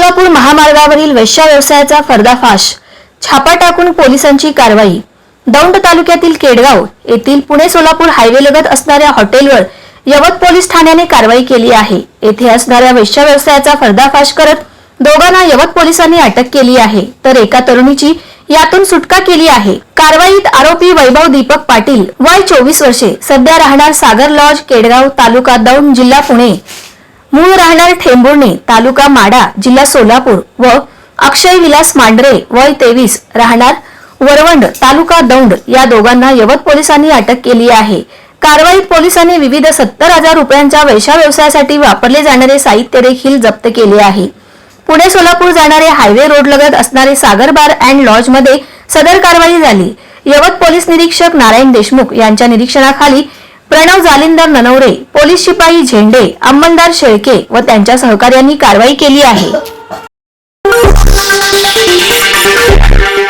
सोलापूर महामार्गावरील वेश्या व्यवसायाचा पर्दाफाश, छापा टाकून पोलिसांची कारवाई। दौंड तालुक्यातील केडगाव येथील पुणे सोलापूर हायवे लगत असणाऱ्या हॉटेलवर यवत पोलीस ठाण्याने कारवाई केली आहे। येथे असणाऱ्या वेश्या व्यवसायाचा पर्दाफाश करत दोघांना यवत पोलिसांनी अटक केली आहे, तर एका तरुणीची यातून सुटका केली आहे। कारवाईत आरोपी वैभव दीपक पाटील वय 24 वर्षे, सध्या राहणार सागर लॉज केडगाव तालुका दौंड जिल्हा पुणे, मूळ राहणार ठेंबुर्णी तालुका माडा जिल्हा सोलापूर व अक्षय विलास मांढरे वय 23 राहणार वरवंड तालुका दौंड या दोघांना यवत पोलिसांनी अटक केली आहे। कारवाईत पोलिसांनी विविध 70,000 रुपयांच्या वेश्या व्यवसायासाठी वापरले जाणारे साहित्य देखील जप्त केले आहे। पुणे सोलापूर जाणारे हायवे रोड लगत असणारे सागर बार अँड लॉज मध्ये सदर कारवाई झाली। यवत पोलीस निरीक्षक नारायण देशमुख यांच्या निरीक्षणाखाली प्रणव जालिंदर ननवरे, पोलीस शिपाई झेंडे, अंमलदार शेळके व त्यांच्या सहकार्यांनी कारवाई केली आहे।